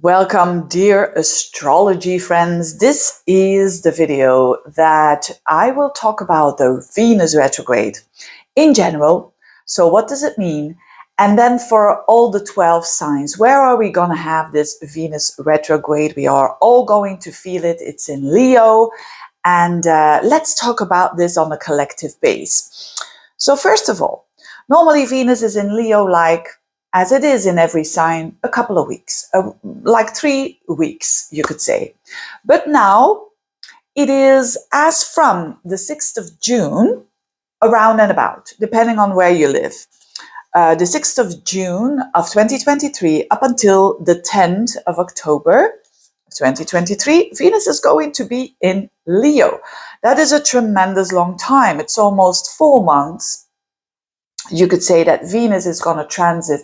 Welcome, dear astrology friends. This is the video that I will talk about the Venus retrograde in general. So what does it mean? And then for all the 12 signs, where are we going to have this Venus retrograde? We are all going to feel it. It's in Leo. And let's talk about this on a collective base. So first of all, normally Venus is in Leo as it is in every sign, a couple of weeks, like 3 weeks, you could say. But now it is as from the 6th of June, around and about, depending on where you live. The 6th of June of 2023 up until the 10th of October 2023, Venus is going to be in Leo. That is a tremendous long time. It's almost 4 months. You could say that Venus is going to transit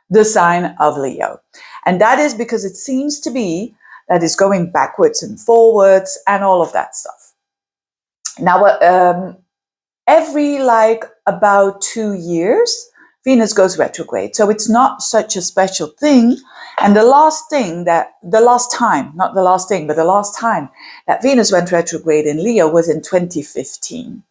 the sign of Leo. And that is because it seems to be that it's going backwards and forwards and all of that stuff. Now, every about 2 years, Venus goes retrograde. So it's not such a special thing. And the last time that Venus went retrograde in Leo was in 2015.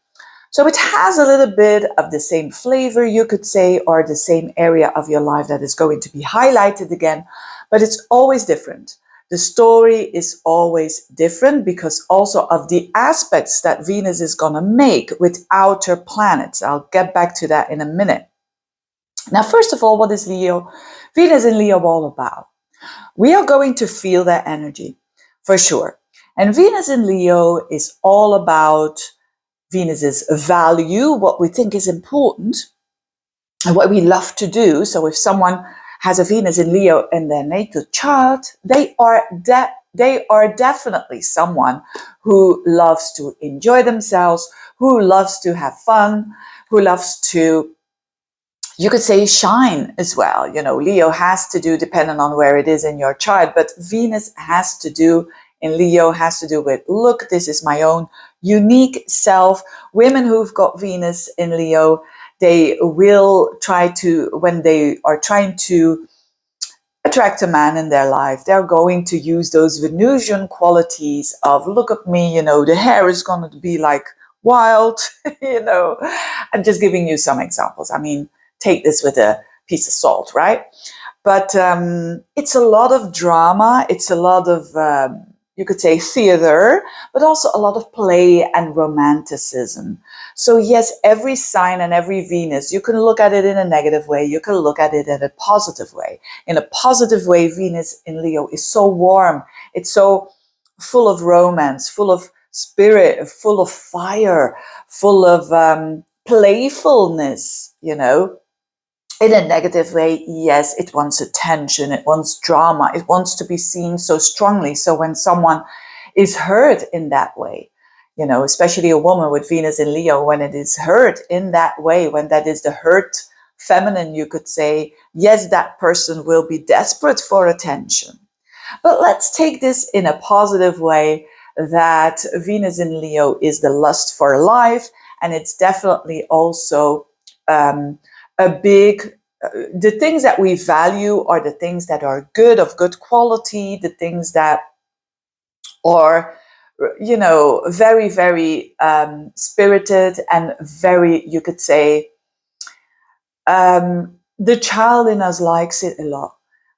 So it has a little bit of the same flavor, you could say, or the same area of your life that is going to be highlighted again, but it's always different. The story is always different because also of the aspects that Venus is going to make with outer planets. I'll get back to that in a minute. Now, first of all, what is Venus in Leo all about? We are going to feel that energy for sure. And Venus in Leo is all about Venus's value, what we think is important, and what we love to do. So if someone has a Venus in Leo in their natal chart, they are definitely someone who loves to enjoy themselves, who loves to have fun, who loves to, you could say, shine as well. You know, Leo has to do, depending on where it is in your chart, but Venus has to do in Leo has to do with, look, this is my own unique self. Women who've got Venus in Leo, they will try to, when they are trying to attract a man in their life, they're going to use those Venusian qualities of, look at me, the hair is going to be like wild, I'm just giving you some examples. I mean, take this with a piece of salt, right? But it's a lot of drama. It's a lot of, you could say, theater, but also a lot of play and romanticism. So yes, every sign and every Venus, you can look at it in a negative way. You can look at it in a positive way. In a positive way, Venus in Leo is so warm. It's so full of romance, full of spirit, full of fire, full of playfulness, In a negative way, yes, it wants attention, it wants drama, it wants to be seen so strongly. So when someone is hurt in that way, especially a woman with Venus in Leo, when it is hurt in that way, when that is the hurt feminine, you could say, yes, that person will be desperate for attention. But let's take this in a positive way, that Venus in Leo is the lust for life, and it's definitely also the things that we value are the things that are good, of good quality, the things that are, very, very spirited and very, you could say, the child in us likes it a lot,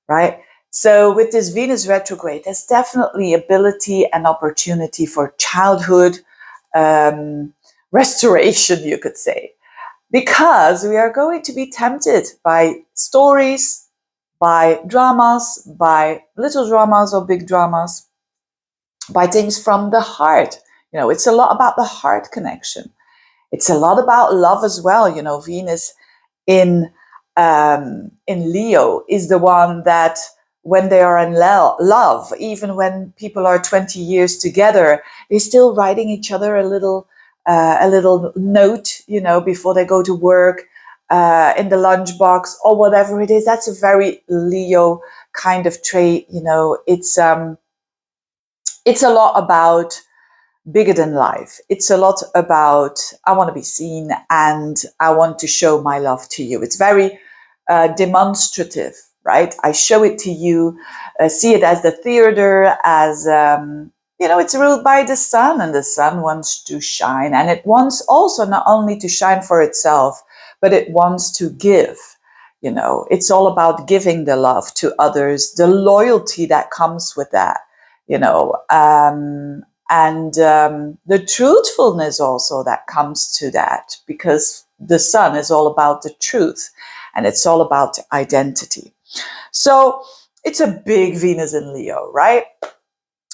right? So with this Venus retrograde, there's definitely ability and opportunity for childhood restoration, you could say. Because we are going to be tempted by stories, by dramas, by little dramas or big dramas, by things from the heart. It's a lot about the heart connection. It's a lot about love as well. Venus in Leo is the one that when they are in love, even when people are 20 years together, they're still writing each other a little note, before they go to work, in the lunchbox or whatever it is. That's a very Leo kind of trait. It's a lot about bigger than life. It's a lot about, I want to be seen and I want to show my love to you. It's very demonstrative, right? I show it to you, see it as the theater, as, it's ruled by the sun, and the sun wants to shine. And it wants also not only to shine for itself, but it wants to give. It's all about giving the love to others, the loyalty that comes with that, and the truthfulness also that comes to that, because the sun is all about the truth, and it's all about identity. So it's a big Venus in Leo, right?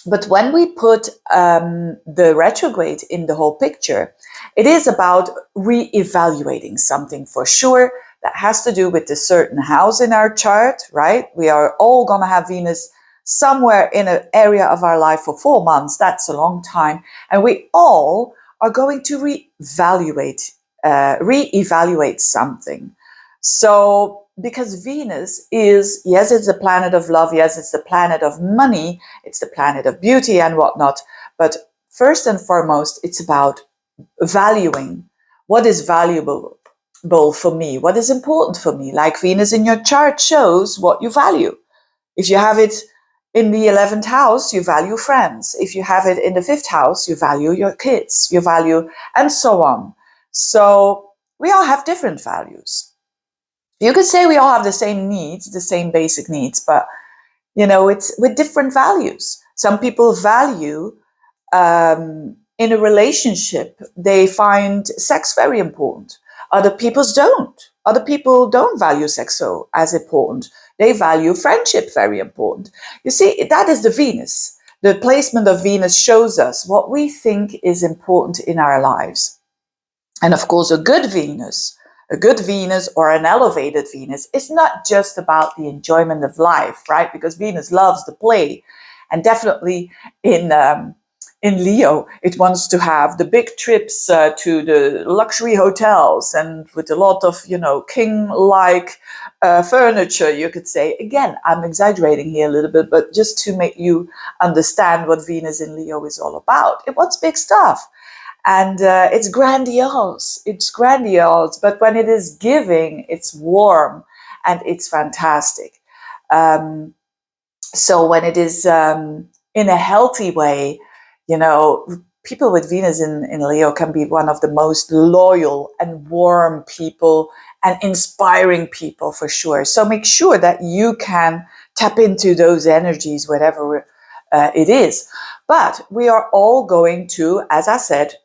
But when we put the retrograde in the whole picture, it is about re-evaluating something for sure that has to do with a certain house in our chart, right? We are all going to have Venus somewhere in an area of our life for 4 months. That's a long time. And we all are going to re-evaluate something. So, because Venus is, yes, it's the planet of love, yes, it's the planet of money, it's the planet of beauty and whatnot, but first and foremost, it's about valuing what is valuable for me, what is important for me. Like Venus in your chart shows what you value. If you have it in the 11th house, you value friends. If you have it in the 5th house, you value your kids, you value, and so on. So we all have different values. You could say we all have the same needs, the same basic needs, but, it's with different values. Some people value, in a relationship, they find sex very important. Other people don't. Other people don't value sex so as important. They value friendship very important. You see, that is the Venus. The placement of Venus shows us what we think is important in our lives. And of course, a good Venus or an elevated Venus is not just about the enjoyment of life, right? Because Venus loves the play. And definitely in Leo, it wants to have the big trips to the luxury hotels and with a lot of, king-like furniture, you could say. Again, I'm exaggerating here a little bit, but just to make you understand what Venus in Leo is all about. It wants big stuff. And it's grandiose, but when it is giving, it's warm and it's fantastic. So when it is in a healthy way, people with Venus in Leo can be one of the most loyal and warm people and inspiring people for sure. So make sure that you can tap into those energies, whatever it is. But we are all going to, as I said,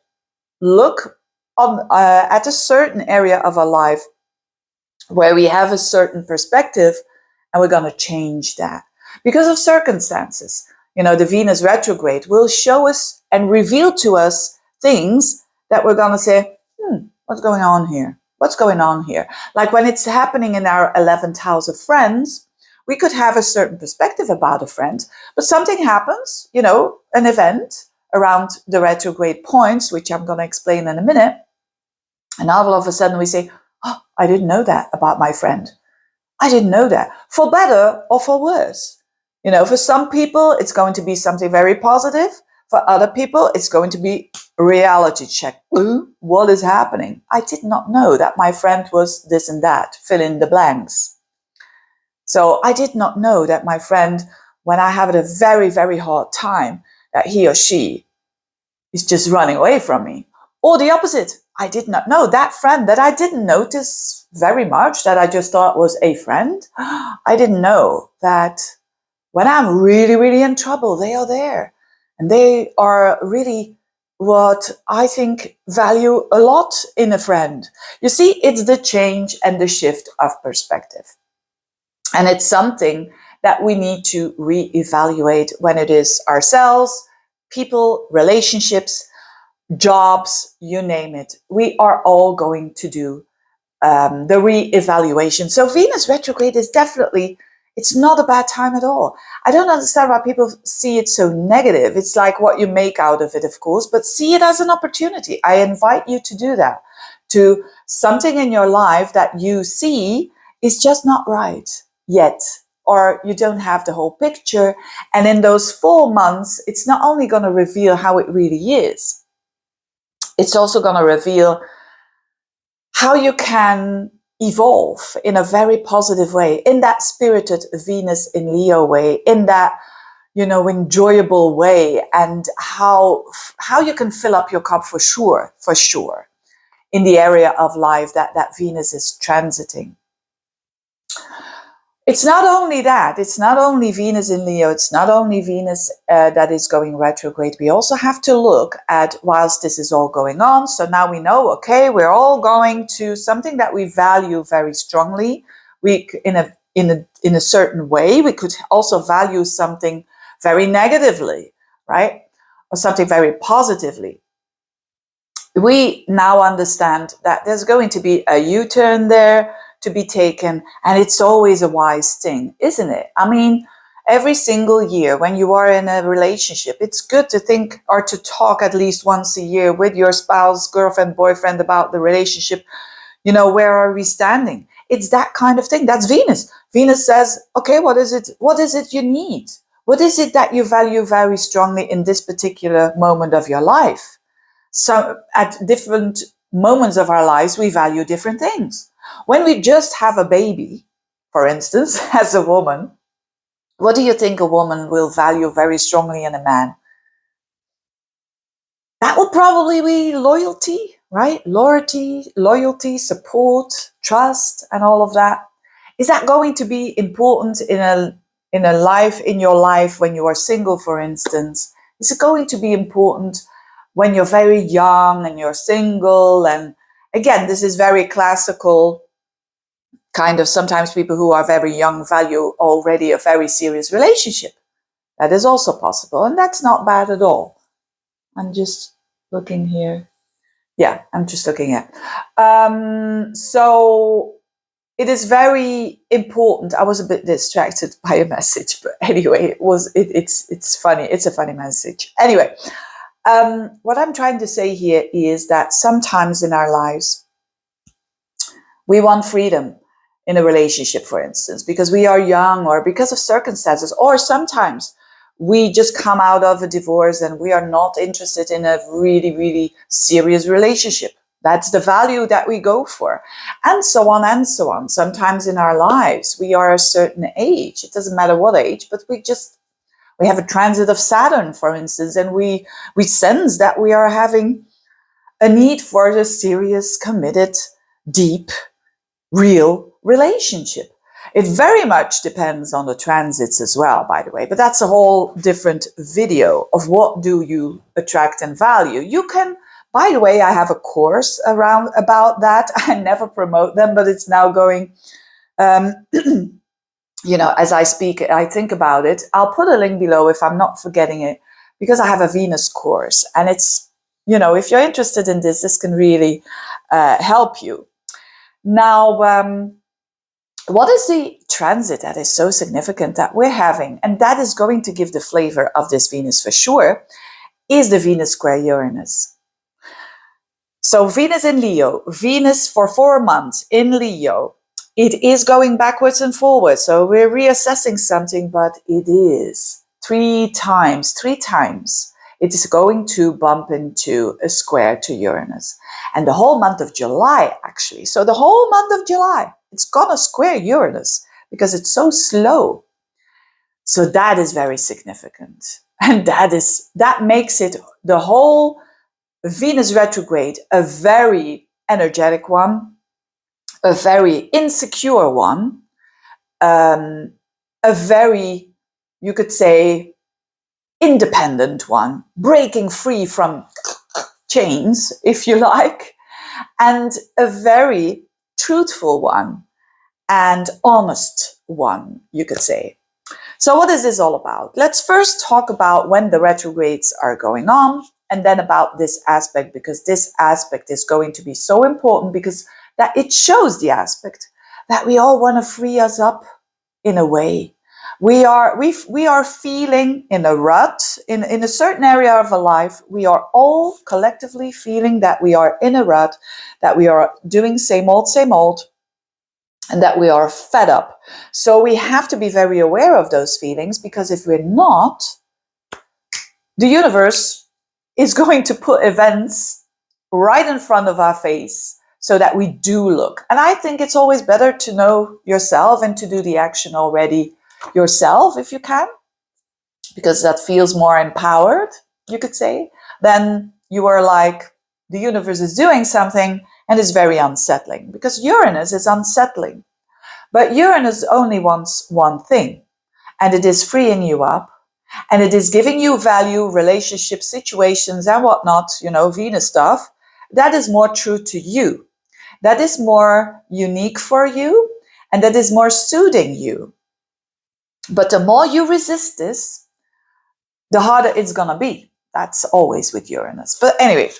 look on at a certain area of our life where we have a certain perspective, and we're going to change that because of circumstances. The Venus retrograde will show us and reveal to us things that we're going to say, what's going on here? What's going on here? Like when it's happening in our 11th house of friends, we could have a certain perspective about a friend, but something happens, an event around the retrograde points, which I'm going to explain in a minute. And all of a sudden we say, oh, I didn't know that about my friend. I didn't know that. For better or for worse. For some people, it's going to be something very positive. For other people, it's going to be a reality check. Ooh, what is happening? I did not know that my friend was this and that. Fill in the blanks. So I did not know that my friend, when I have a very, very hard time, that he or she is just running away from me. Or the opposite. I did not know that friend that I didn't notice very much, that I just thought was a friend. I didn't know that when I'm really, really in trouble, they are there. And they are really what I think value a lot in a friend. You see, it's the change and the shift of perspective. And it's something that we need to reevaluate when it is ourselves, people, relationships, jobs, you name it. We are all going to do the re-evaluation. So Venus retrograde is definitely, it's not a bad time at all. I don't understand why people see it so negative. It's like what you make out of it, of course, but see it as an opportunity. I invite you to do that, to something in your life that you see is just not right yet, or you don't have the whole picture. And in those 4 months, it's not only going to reveal how it really is, it's also going to reveal how you can evolve in a very positive way, in that spirited Venus in Leo way, in that, you know, enjoyable way, and how you can fill up your cup for sure, in the area of life that Venus is transiting. It's not only that, it's not only Venus in Leo, it's not only Venus that is going retrograde. We also have to look at, whilst this is all going on, so now we know, okay, we're all going to something that we value very strongly. We, in a certain way, we could also value something very negatively, right? Or something very positively. We now understand that there's going to be a U-turn there to be taken, and it's always a wise thing, isn't it? I mean, every single year when you are in a relationship, it's good to think or to talk at least once a year with your spouse, girlfriend, boyfriend about the relationship. You know, where are we standing? It's that kind of thing. That's Venus. Venus says, okay, what is it? What is it you need? What is it that you value very strongly in this particular moment of your life? So at different moments of our lives, we value different things. When we just have a baby, for instance, as a woman, what do you think a woman will value very strongly in a man? That will probably be loyalty, right? Loyalty, support, trust, and all of that. Is that going to be important in your life when you are single, for instance? Is it going to be important when you're very young and you're single? And again, this is very classical kind of, sometimes people who are very young value already a very serious relationship. That is also possible, and that's not bad at all. I'm just looking here. Yeah, I'm just looking at. So it is very important. I was a bit distracted by a message, but anyway, it's funny. It's a funny message. Anyway, what I'm trying to say here is that sometimes in our lives, we want freedom in a relationship, for instance, because we are young or because of circumstances, or sometimes we just come out of a divorce and we are not interested in a really, really serious relationship. That's the value that we go for, and so on and so on. Sometimes in our lives, we are a certain age. It doesn't matter what age, but we have a transit of Saturn, for instance, and we sense that we are having a need for a serious, committed, deep, real relationship. It very much depends on the transits as well, by the way, but that's a whole different video of what do you attract and value. You can, by the way, I have a course around about that. I never promote them, but it's now going, you know, as I speak, I think about it. I'll put a link below if I'm not forgetting it, because I have a Venus course, and it's, you know, if you're interested in this, this can really help you. Now, what is the transit that is so significant that we're having, and that is going to give the flavor of this Venus for sure, is the Venus square Uranus. So Venus in Leo, Venus for 4 months in Leo, it is going backwards and forwards. So we're reassessing something, but it is three times, it is going to bump into a square to Uranus. And the whole month of July, actually. So the whole month of July, it's gonna square Uranus because it's so slow. So that is very significant. And that makes it, the whole Venus retrograde, a very energetic one, a very insecure one, a very, you could say, independent one, breaking free from chains, if you like, and a very truthful one and honest one, you could say. So what is this all about? Let's first talk about when the retrogrades are going on, and then about this aspect, because this aspect is going to be so important, because that it shows the aspect that we all want to free us up in a way. We are feeling in a rut, in a certain area of our life. We are all collectively feeling that we are in a rut, that we are doing same old, and that we are fed up. So we have to be very aware of those feelings, because if we're not, the universe is going to put events right in front of our face so that we do look. And I think it's always better to know yourself and to do the action already yourself if you can, because that feels more empowered, you could say, than you are like, the universe is doing something and it's very unsettling, because Uranus is unsettling. But Uranus only wants one thing, and it is freeing you up, and it is giving you value, relationship situations and whatnot, Venus stuff, that is more true to you. That is more unique for you, and that is more suiting you. But the more you resist this, the harder it's gonna be. That's always with Uranus. But anyway,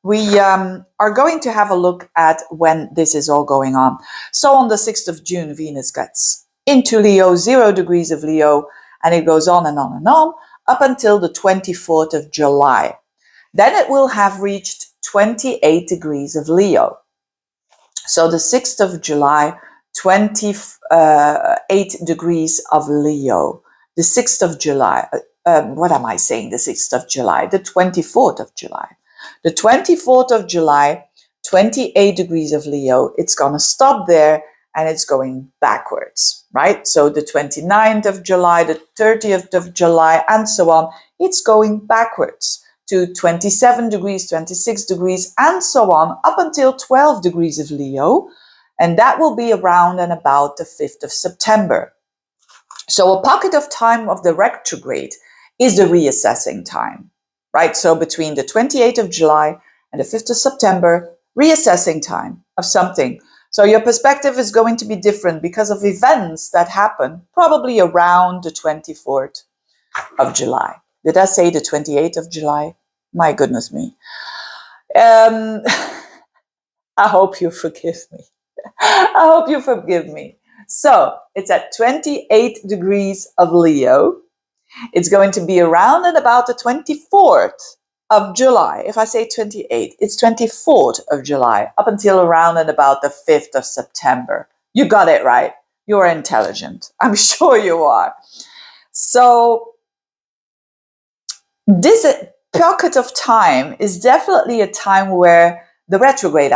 we are going to have a look at when this is all going on. So on the 6th of June, Venus gets into Leo, 0 degrees of Leo, and it goes on and on and on up until the 24th of July. Then it will have reached 28 degrees of Leo. So the 6th of July, 28 degrees of Leo. The 6th of July, what am I saying? The 6th of July, the 24th of July. The 24th of July, 28 degrees of Leo, it's going to stop there and it's going backwards, right? So the 29th of July, the 30th of July, and so on, it's going backwards to 27 degrees, 26 degrees, and so on, up until 12 degrees of Leo. And that will be around and about the 5th of September. So a pocket of time of the retrograde is the reassessing time, right? So between the 28th of July and the 5th of September, reassessing time of something. So your perspective is going to be different because of events that happen probably around the 24th of July. Did I say the 28th of July? My goodness me. I hope you forgive me. I hope you forgive me. So it's at 28 degrees of Leo. It's going to be around and about the 24th of July. If I say 28, it's 24th of July up until around and about the 5th of September. You got it right. You're intelligent. I'm sure you are. So this pocket of time is definitely a time where the retrograde,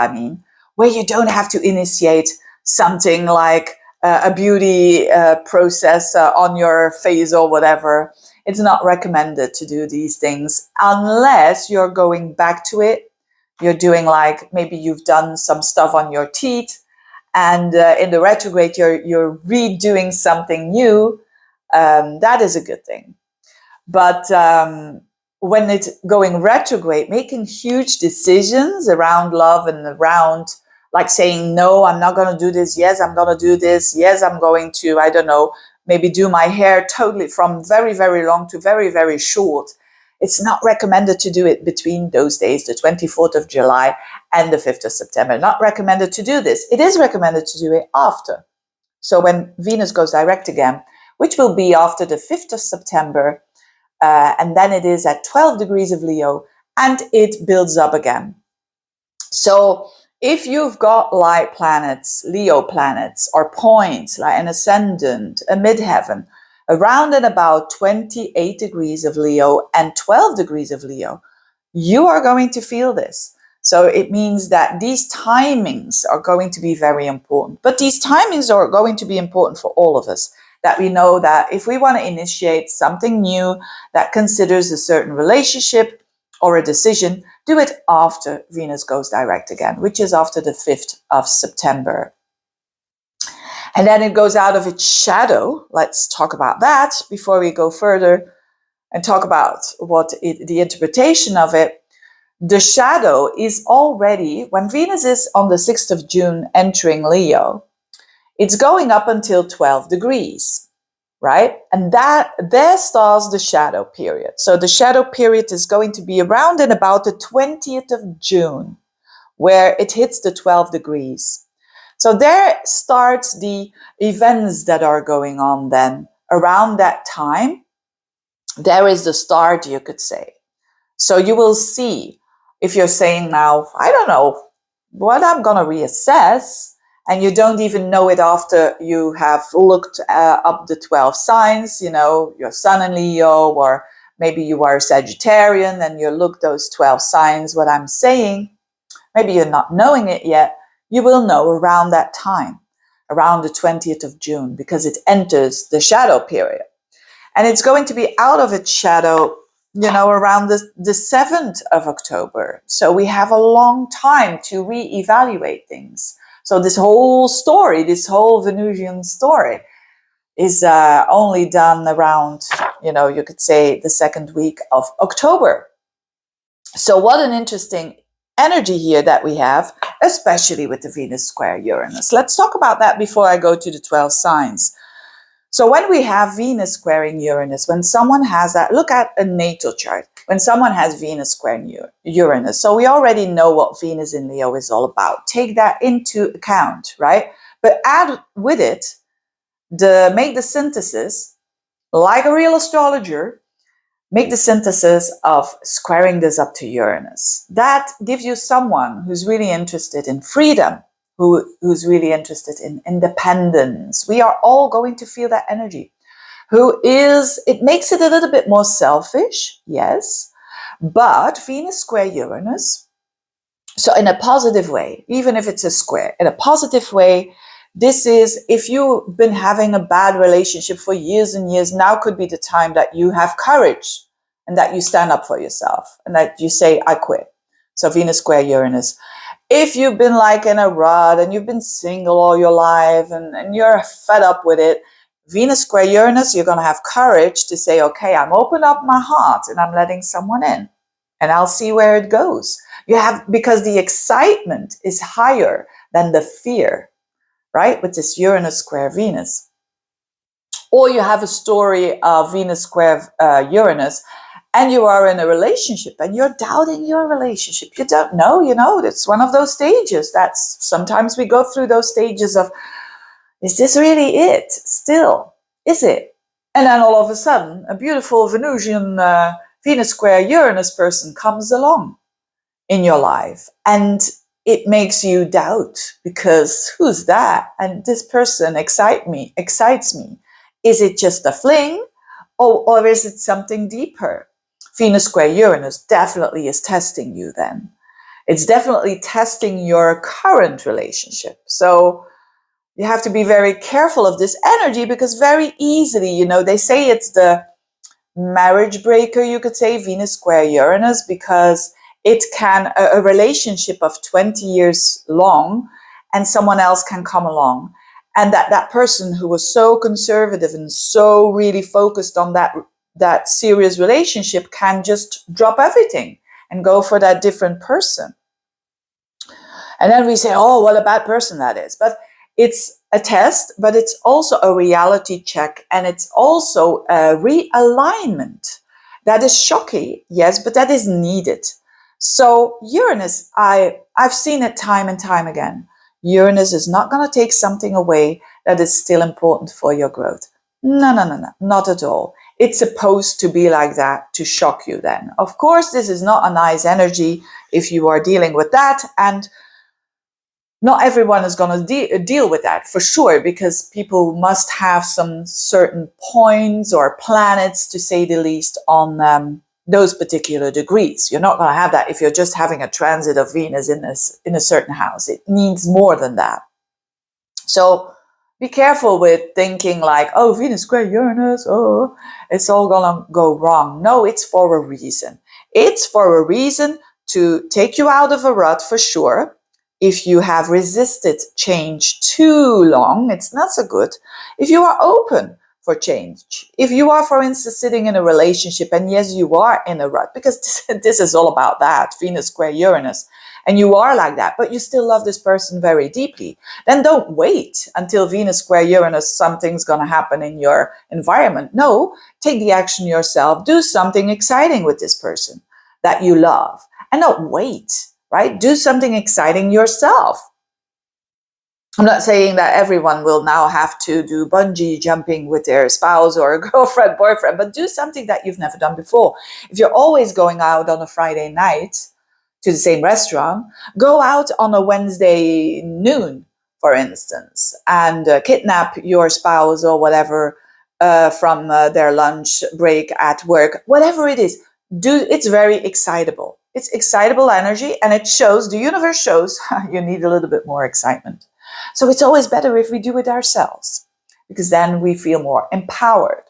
where you don't have to initiate something like a beauty process on your face or whatever. It's not recommended to do these things unless you're going back to it. You're doing like, maybe you've done some stuff on your teeth, and in the retrograde, you're redoing something new. That is a good thing. But when it's going retrograde, making huge decisions around love and around like saying, no, I'm not going to do this. Yes, I'm going to do this. Yes, I'm going to, I don't know, maybe do my hair totally from very, very long to very, very short. It's not recommended to do it between those days, the 24th of July and the 5th of September. Not recommended to do this. It is recommended to do it after. So when Venus goes direct again, which will be after the 5th of September, and then it is at 12 degrees of Leo, and it builds up again. So if you've got light planets, Leo planets, or points like an ascendant, a midheaven, around and about 28 degrees of Leo and 12 degrees of Leo, you are going to feel this. So it means that these timings are going to be very important. But these timings are going to be important for all of us. That we know that if we want to initiate something new that considers a certain relationship or a decision, do it after Venus goes direct again, which is after the 5th of September. And then it goes out of its shadow. Let's talk about that before we go further and talk about the interpretation of it. The shadow is already, when Venus is on the 6th of June entering Leo, it's going up until 12 degrees, right? And there starts the shadow period. So the shadow period is going to be around and about the 20th of June, where it hits the 12 degrees. So there starts the events that are going on then. Around that time, there is the start, you could say. So you will see, if you're saying now, I don't know what I'm going to reassess, and you don't even know it after you have looked up the 12 signs, your sun in Leo, or maybe you are a Sagittarian and you look those 12 signs, what I'm saying, maybe you're not knowing it yet, You will know around that time, around the 20th of June, because it enters the shadow period. And it's going to be out of its shadow, around the 7th of October. So we have a long time to reevaluate things. So this whole story, this whole Venusian story, is only done around, you could say the second week of October. So what an interesting energy here that we have, especially with the Venus square Uranus. Let's talk about that before I go to the 12 signs. So when we have Venus squaring Uranus, when someone has that, look at a natal chart. When someone has Venus squaring Uranus, so we already know what Venus in Leo is all about. Take that into account, right? But add with it, make the synthesis, like a real astrologer, make the synthesis of squaring this up to Uranus. That gives you someone who's really interested in freedom, who's really interested in independence. We are all going to feel that energy. It makes it a little bit more selfish, yes, but Venus square Uranus, so in a positive way, even if it's a square, in a positive way, this is, if you've been having a bad relationship for years and years, now could be the time that you have courage and that you stand up for yourself and that you say, I quit. So Venus square Uranus. If you've been like in a rut and you've been single all your life and you're fed up with it, Venus square Uranus, you're going to have courage to say, okay, I'm opening up my heart and I'm letting someone in and I'll see where it goes. Because the excitement is higher than the fear, right? With this Uranus square Venus. Or you have a story of Venus square Uranus, and you are in a relationship and you're doubting your relationship. You don't know, it's one of those stages. Sometimes we go through those stages of, is this really it? Still, is it? And then all of a sudden, a beautiful Venusian Venus square Uranus person comes along in your life. And it makes you doubt, because who's that? And this person excites me. Is it just a fling? Or is it something deeper? Venus square Uranus definitely is testing you then. It's definitely testing your current relationship. So you have to be very careful of this energy, because very easily, they say it's the marriage breaker, you could say, Venus square Uranus, because it can, a relationship of 20 years long, and someone else can come along. And that person who was so conservative and so really focused on that serious relationship can just drop everything and go for that different person. And then we say, oh, what a bad person that is. But it's a test, but it's also a reality check. And it's also a realignment. That is shocking, yes, but that is needed. So Uranus, I've seen it time and time again. Uranus is not going to take something away that is still important for your growth. No, not at all. It's supposed to be like that to shock you then. Of course, this is not a nice energy if you are dealing with that. And not everyone is going to deal with that, for sure, because people must have some certain points or planets, to say the least, on those particular degrees. You're not going to have that if you're just having a transit of Venus in a certain house. It needs more than that. So be careful with thinking like, oh, Venus square Uranus, oh, it's all going to go wrong. No, it's for a reason. It's for a reason to take you out of a rut, for sure. If you have resisted change too long, it's not so good. If you are open for change, if you are, for instance, sitting in a relationship, and yes, you are in a rut, because this is all about that, Venus square Uranus, and you are like that, but you still love this person very deeply, then don't wait until Venus square Uranus, something's going to happen in your environment. No, take the action yourself. Do something exciting with this person that you love, and don't wait. Right? Do something exciting yourself. I'm not saying that everyone will now have to do bungee jumping with their spouse or a girlfriend, boyfriend, but do something that you've never done before. If you're always going out on a Friday night to the same restaurant, go out on a Wednesday noon, for instance, and kidnap your spouse or whatever from their lunch break at work, whatever it is. It's very excitable. It's excitable energy, and it shows, the universe shows, you need a little bit more excitement. So it's always better if we do it ourselves, because then we feel more empowered.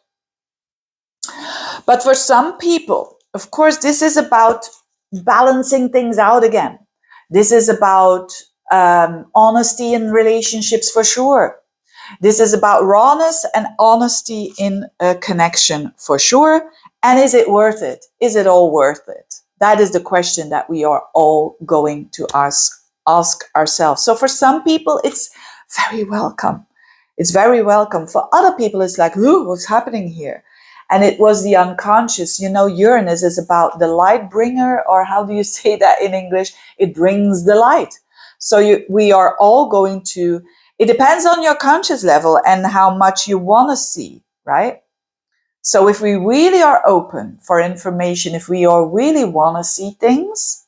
But for some people, of course, this is about balancing things out again. This is about honesty in relationships for sure. This is about rawness and honesty in a connection for sure. And is it worth it? Is it all worth it? That is the question that we are all going to ask ourselves. So for some people, it's very welcome. It's very welcome. For other people, it's like, ooh, what's happening here? And it was the unconscious. You know, Uranus is about the light bringer, or how do you say that in English? It brings the light. So we are all going to, it depends on your conscious level and how much you want to see, right? So if we really are open for information, if we are really want to see things,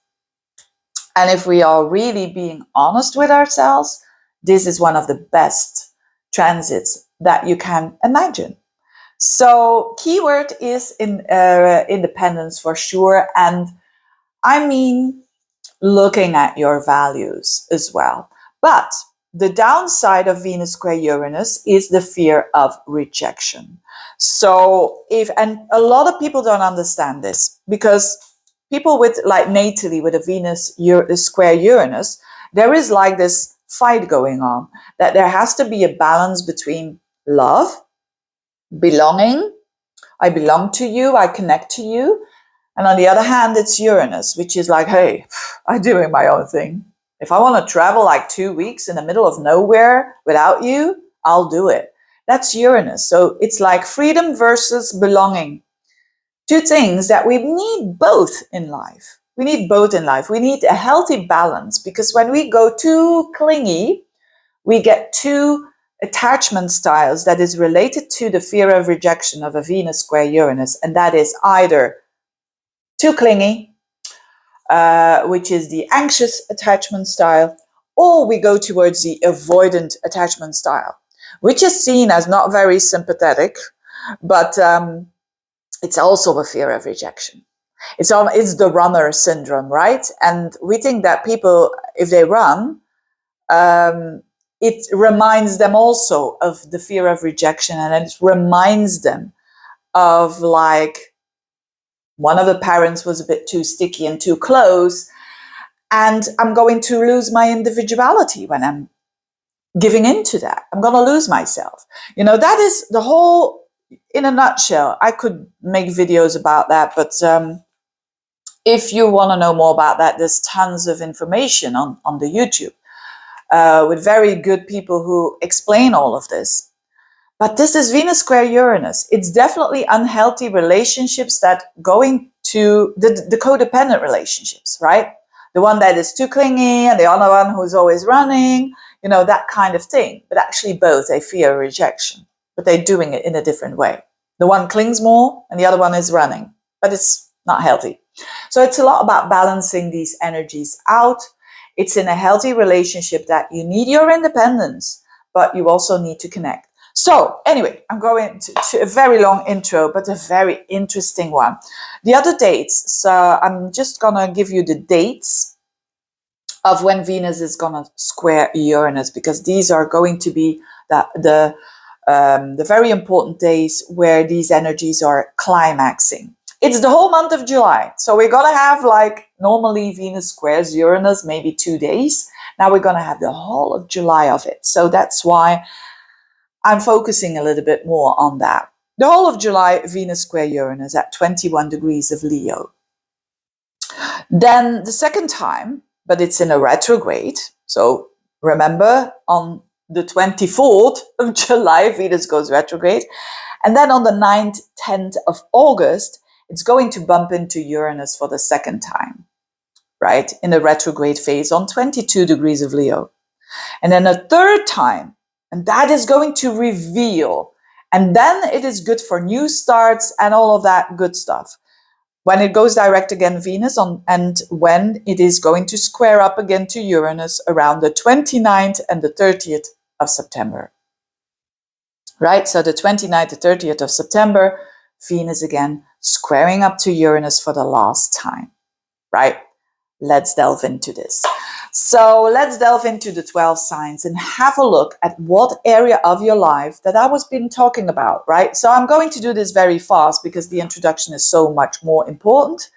and if we are really being honest with ourselves, this is one of the best transits that you can imagine. So keyword is independence for sure. And I mean, looking at your values as well. But the downside of Venus square Uranus is the fear of rejection. So and a lot of people don't understand this, because people with like natally with a Venus square Uranus, there is like this fight going on, that there has to be a balance between love, belonging, I belong to you, I connect to you. And on the other hand, it's Uranus, which is like, hey, I'm doing my own thing. If I want to travel like 2 weeks in the middle of nowhere without you, I'll do it. That's Uranus. So it's like freedom versus belonging. Two things that we need both in life. We need both in life. We need a healthy balance, because when we go too clingy, we get two attachment styles that is related to the fear of rejection of a Venus square Uranus. And that is either too clingy, which is the anxious attachment style, or we go towards the avoidant attachment style, which is seen as not very sympathetic, but it's also a fear of rejection. It's the runner syndrome, right? And we think that people, if they run, it reminds them also of the fear of rejection, and it reminds them of like, one of the parents was a bit too sticky and too close, and I'm going to lose my individuality when I'm giving into that. I'm going to lose myself. You know, that is the whole, in a nutshell. I could make videos about that, but if you want to know more about that, there's tons of information on the YouTube with very good people who explain all of this. But this is Venus square Uranus. It's definitely unhealthy relationships that going to the codependent relationships, right? The one that is too clingy and the other one who's always running, you know, that kind of thing. But actually both, they fear rejection, but they're doing it in a different way. The one clings more and the other one is running, but it's not healthy. So it's a lot about balancing these energies out. It's in a healthy relationship that you need your independence, but you also need to connect. So anyway, I'm going to a very long intro, but a very interesting one. The other dates, so I'm just going to give you the dates of when Venus is going to square Uranus, because these are going to be the very important days where these energies are climaxing. It's the whole month of July. So we're going to have, like, normally Venus squares Uranus, maybe 2 days. Now we're going to have the whole of July of it. So that's why I'm focusing a little bit more on that. The whole of July, Venus square Uranus at 21 degrees of Leo. Then the second time, but it's in a retrograde. So remember, on the 24th of July, Venus goes retrograde. And then on the 9th, 10th of August, it's going to bump into Uranus for the second time, right? In a retrograde phase on 22 degrees of Leo. And then a third time, and that is going to reveal. And then it is good for new starts and all of that good stuff. When it goes direct again, Venus, and when it is going to square up again to Uranus around the 29th and the 30th of September. Right? So the 29th to 30th of September, Venus again squaring up to Uranus for the last time. right? Let's delve into this. So let's delve into the 12 signs and have a look at what area of your life that I was been talking about, right? So I'm going to do this very fast because the introduction is so much more important.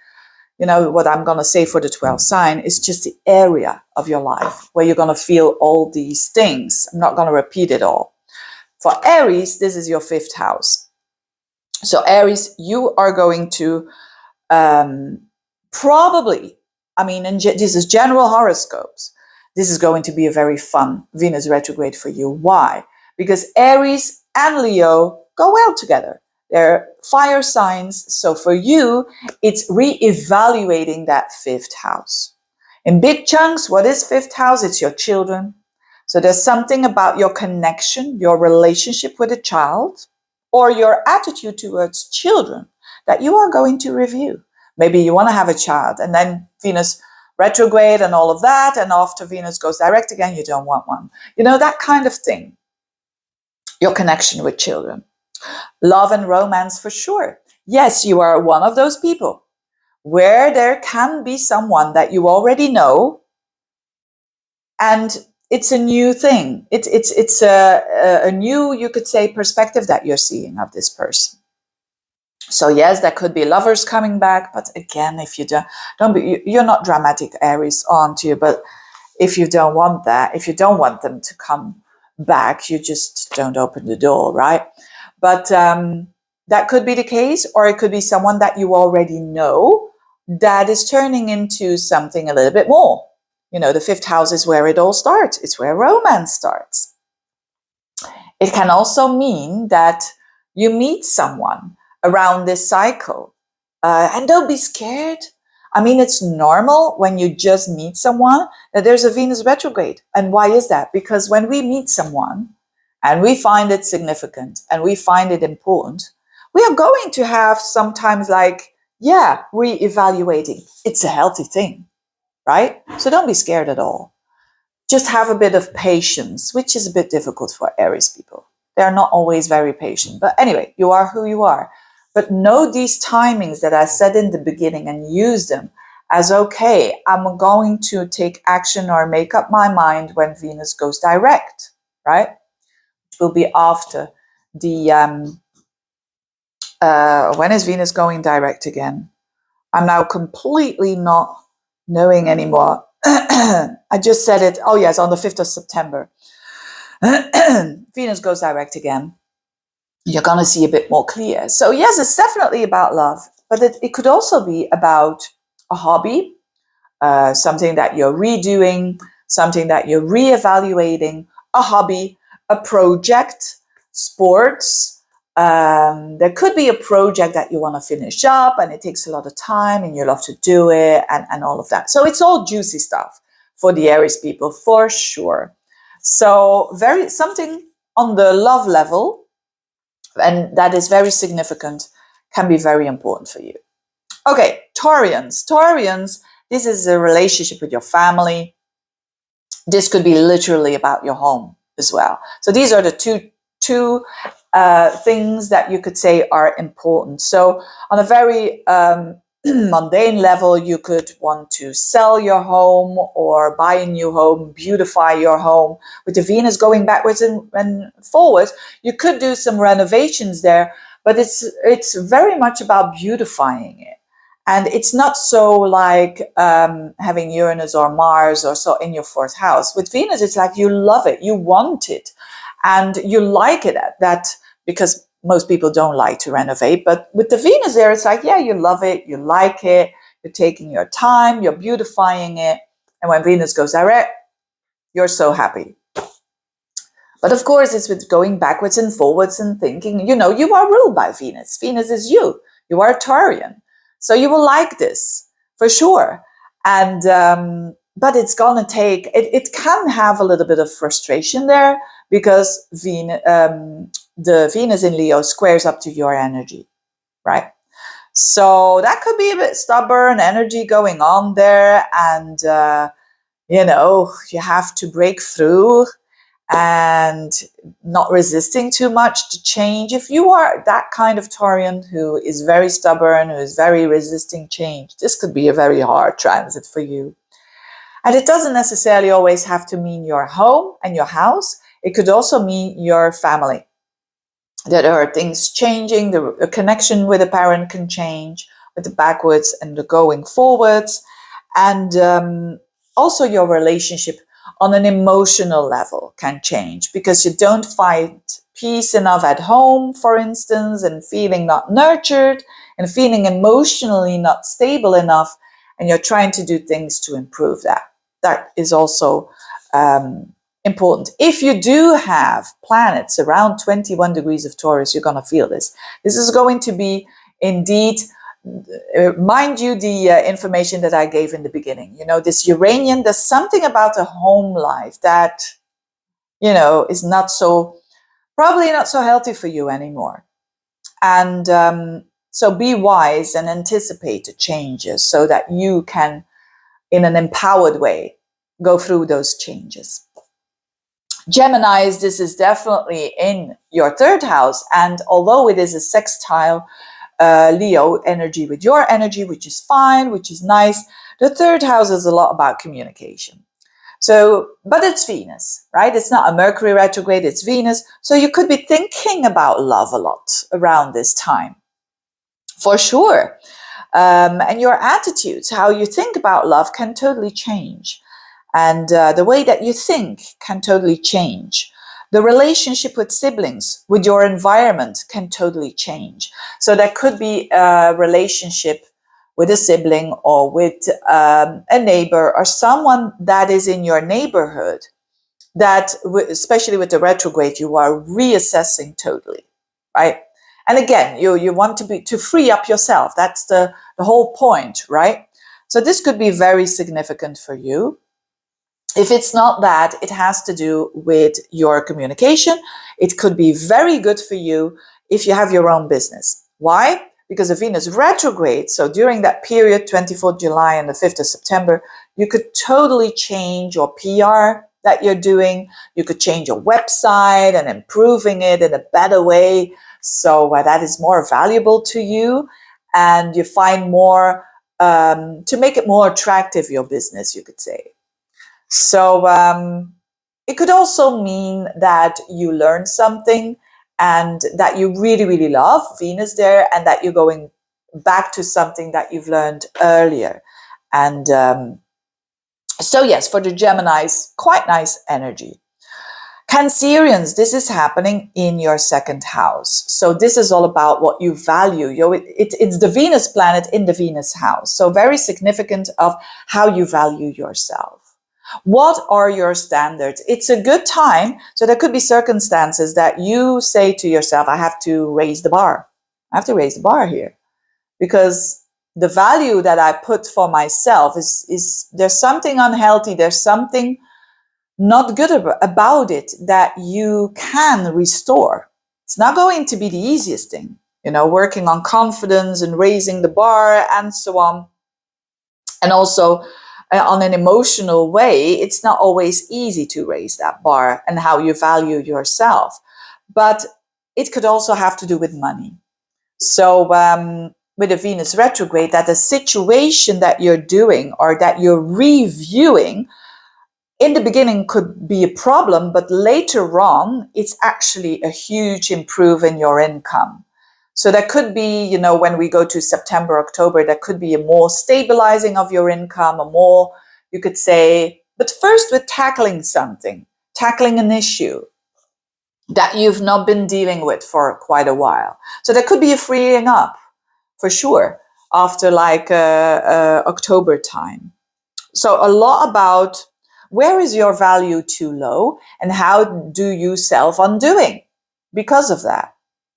You know, what I'm going to say for the 12 sign is just the area of your life where you're going to feel all these things. I'm not going to repeat it all. For Aries, this is your 5th house. So Aries, you are going to probably, this is general horoscopes. This is going to be a very fun Venus retrograde for you. Why? Because Aries and Leo go well together. They're fire signs. So for you, it's re-evaluating that 5th house. In big chunks, what is 5th house? It's your children. So there's something about your connection, your relationship with a child, or your attitude towards children that you are going to review. Maybe you want to have a child, and then Venus retrograde and all of that, and after Venus goes direct again, you don't want one. You know, that kind of thing. Your connection with children. Love and romance for sure. Yes, you are one of those people where there can be someone that you already know, and it's a new thing. It's a new, you could say, perspective that you're seeing of this person. So yes, there could be lovers coming back, but again, if you you're not dramatic, Aries, aren't you? But if you don't want that, if you don't want them to come back, you just don't open the door, right? But that could be the case, or it could be someone that you already know that is turning into something a little bit more. You know, the 5th house is where it all starts. It's where romance starts. It can also mean that you meet someone around this cycle. And don't be scared. I mean, it's normal when you just meet someone that there's a Venus retrograde. And why is that? Because when we meet someone and we find it significant and we find it important, we are going to have sometimes re-evaluating. It's a healthy thing, right? So don't be scared at all. Just have a bit of patience, which is a bit difficult for Aries people. They're not always very patient. But anyway, you are who you are. But know these timings that I said in the beginning and use them as, okay, I'm going to take action or make up my mind when Venus goes direct, right? Which will be after the, when is Venus going direct again? I'm now completely not knowing anymore. I just said it. Oh, yes, on the 5th of September. Venus goes direct again. You're going to see a bit more clear. So yes, it's definitely about love, but it could also be about a hobby, something that you're redoing, something that you're reevaluating, a hobby, a project, sports. There could be a project that you want to finish up and it takes a lot of time and you love to do it and all of that. So it's all juicy stuff for the Aries people, for sure. So something on the love level, and that is very significant, can be very important for you. Okay, Taurians. Taurians, this is a relationship with your family. This could be literally about your home as well. So these are the two things that you could say are important. So on a very mundane level, you could want to sell your home or buy a new home, beautify your home. With the Venus going backwards and forwards, you could do some renovations there, but it's very much about beautifying it. And it's not so like having Uranus or Mars or so in your 4th house. With Venus, it's like you love it, you want it, and you like it at that, because most people don't like to renovate. But with the Venus there, it's like, yeah, you love it, you like it, you're taking your time, you're beautifying it. And when Venus goes direct, you're so happy. But of course, it's with going backwards and forwards and thinking, you know, you are ruled by Venus. Venus is you. You are a Taurian. So you will like this for sure. And, but it's going to take, it can have a little bit of frustration there because the Venus in Leo squares up to your energy, right? So that could be a bit stubborn energy going on there. And, you know, you have to break through. and not resisting too much to change. If you are that kind of Taurian who is very stubborn, who is very resisting change, this could be a very hard transit for you. And it doesn't necessarily always have to mean your home and your house. It could also mean your family. That there are things changing, the connection with a parent can change, with the backwards and the going forwards. And also your relationship on an emotional level can change because you don't find peace enough at home, for instance, and feeling not nurtured and feeling emotionally not stable enough. And you're trying to do things to improve that. That is also important. If you do have planets around 21 degrees of Taurus, you're going to feel this. This is going to be indeed, mind you, the information that I gave in the beginning. You know, this Uranian, there's something about a home life that, you know, is not so, probably not so healthy for you anymore. And so be wise and anticipate the changes so that you can, in an empowered way, go through those changes. Geminis, this is definitely in your third house. And although it is a sextile Leo energy with your energy, which is fine, which is nice, the third house is a lot about communication. So, but it's Venus, right? It's not a Mercury retrograde, it's Venus. So you could be thinking about love a lot around this time, for sure. And your attitudes, how you think about love can totally change. And the way that you think can totally change. The relationship with siblings, with your environment can totally change. So that could be a relationship with a sibling or with a neighbor or someone that is in your neighborhood that, especially with the retrograde, you are reassessing totally, right? And again, you want to free up yourself. That's the whole point, right? So this could be very significant for you. If it's not that, it has to do with your communication. It could be very good for you if you have your own business. Why? Because of Venus retrograde. So during that period, 24th July and the 5th of September, you could totally change your PR that you're doing. You could change your website and improving it in a better way. So that is more valuable to you. And you find more, to make it more attractive, your business, you could say. So it could also mean that you learn something and that you really, really love Venus there, and that you're going back to something that you've learned earlier. And so yes, for the Geminis, quite nice energy. Cancerians, this is happening in your second house. So this is all about what you value. It's the Venus planet in the Venus house. So very significant of how you value yourself. What are your standards? It's a good time. So there could be circumstances that you say to yourself, I have to raise the bar. I have to raise the bar here. Because the value that I put for myself is there's something unhealthy. There's something not good about it that you can restore. It's not going to be the easiest thing. You know, working on confidence and raising the bar and so on. And also, on an emotional way, it's not always easy to raise that bar and how you value yourself. But it could also have to do with money. So with a Venus retrograde, that the situation that you're doing or that you're reviewing in the beginning could be a problem, but later on, it's actually a huge improvement in your income. So that could be, you know, when we go to September, October, that could be a more stabilizing of your income, a more, you could say, but first with tackling something, tackling an issue that you've not been dealing with for quite a while. So there could be a freeing up, for sure, after like October time. So a lot about where is your value too low and how do you self-undoing because of that.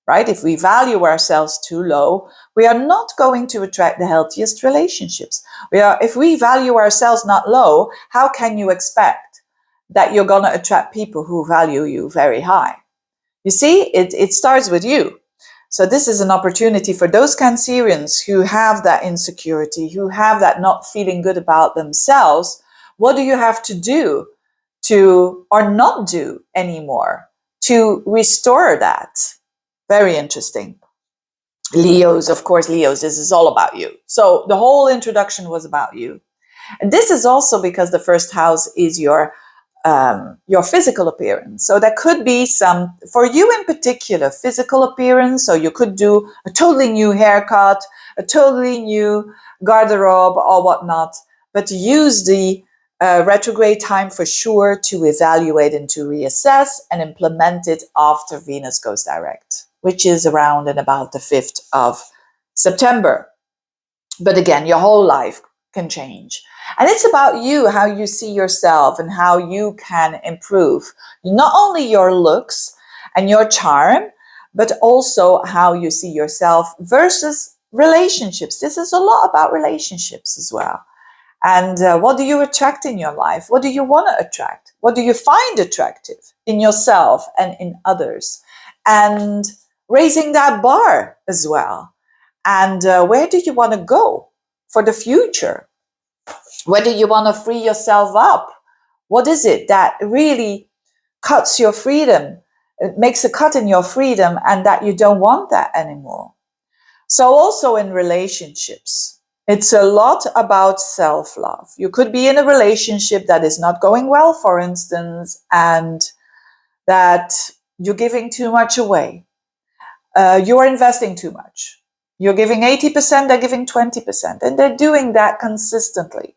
Right? If we value ourselves too low, we are not going to attract the healthiest relationships. If we value ourselves not low, how can you expect that you're going to attract people who value you very high? You see, it starts with you. So this is an opportunity for those Cancerians who have that insecurity, who have that not feeling good about themselves. What do you have to do to, or not do anymore, to restore that. Very interesting. Leos, of course, Leos, this is all about you. So the whole introduction was about you. And this is also because the first house is your physical appearance. So that could be some, for you in particular, physical appearance. So you could do a totally new haircut, a totally new garderobe or whatnot, but use the retrograde time for sure to evaluate and to reassess and implement it after Venus goes direct, which is around and about the 5th of September. But again, your whole life can change. And it's about you, how you see yourself and how you can improve not only your looks and your charm, but also how you see yourself versus relationships. This is a lot about relationships as well. And what do you attract in your life? What do you want to attract? What do you find attractive in yourself and in others? And raising that bar as well. And where do you want to go for the future? Where do you want to free yourself up? What is it that really cuts your freedom? It makes a cut in your freedom and that you don't want that anymore. So also in relationships, it's a lot about self-love. You could be in a relationship that is not going well, for instance, and that you're giving too much away. You're investing too much. You're giving 80%, they're giving 20%, and they're doing that consistently.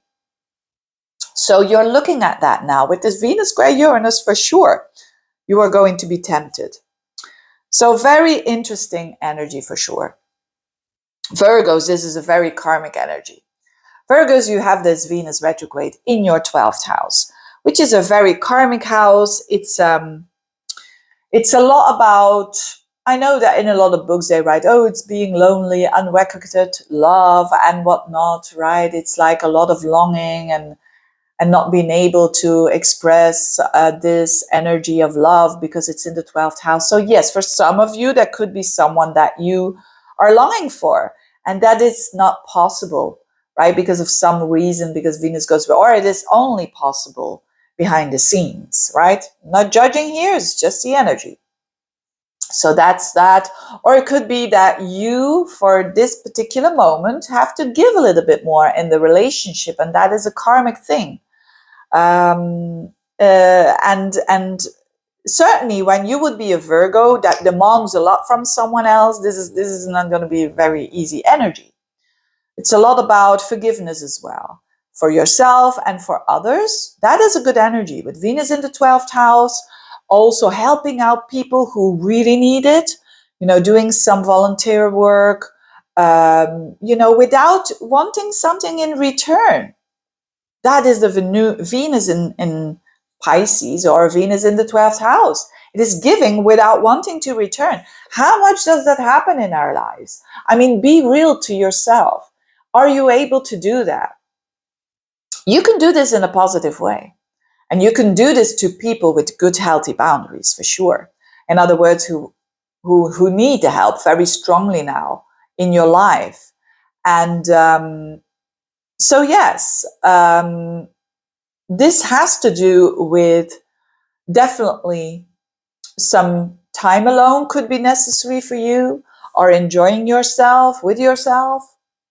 So you're looking at that now with this Venus square Uranus for sure. You are going to be tempted. So very interesting energy for sure. Virgos, this is a very karmic energy. Virgos, you have this Venus retrograde in your 12th house, which is a very karmic house. It's a lot about, I know that in a lot of books they write, oh, it's being lonely, unrequited love and whatnot, right? It's like a lot of longing and not being able to express this energy of love because it's in the 12th house. So yes, for some of you, that could be someone that you are longing for. And that is not possible, right? Because of some reason, because Venus goes, or it is only possible behind the scenes, right? Not judging here, it's just the energy. So that's that. Or it could be that you, for this particular moment, have to give a little bit more in the relationship. And that is a karmic thing. And certainly when you would be a Virgo that demands a lot from someone else, this is not going to be a very easy energy. It's a lot about forgiveness as well, for yourself and for others. That is a good energy. With Venus in the 12th house, also helping out people who really need it, doing some volunteer work, without wanting something in return. That is the Venus in Pisces, or Venus in the 12th house. It is giving without wanting to return. How much does that happen in our lives? I mean, be real to yourself. Are you able to do that? You can do this in a positive way. And you can do this to people with good, healthy boundaries, for sure. In other words, who need the help very strongly now in your life. And so yes, this has to do with definitely some time alone could be necessary for you, or enjoying yourself with yourself,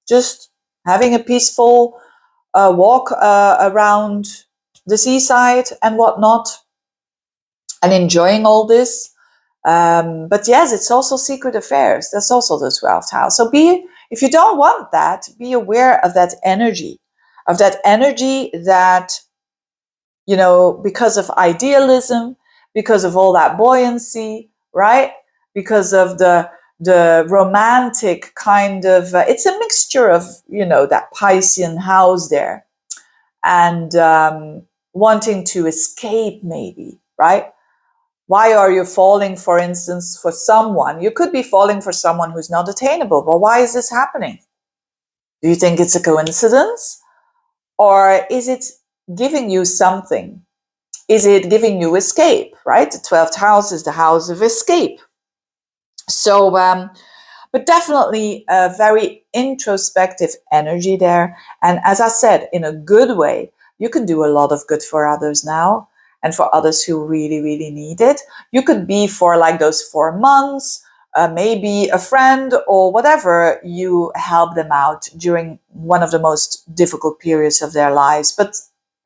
just having a peaceful walk around the seaside and whatnot, and enjoying all this. But yes, it's also secret affairs. That's also the 12th house. So if you don't want that, be aware of that energy, that, because of idealism, because of all that buoyancy, right? Because of the romantic kind of, it's a mixture of, that Piscean house there, and wanting to escape maybe, right? Why are you falling, for instance, for someone? You could be falling for someone who's not attainable. But why is this happening? Do you think it's a coincidence? Or is it giving you something? Is it giving you escape, right? The 12th house is the house of escape. So, but definitely a very introspective energy there. And as I said, in a good way, you can do a lot of good for others now. and for others who really, really need it. You could be for like those 4 months, maybe a friend or whatever, you help them out during one of the most difficult periods of their lives. But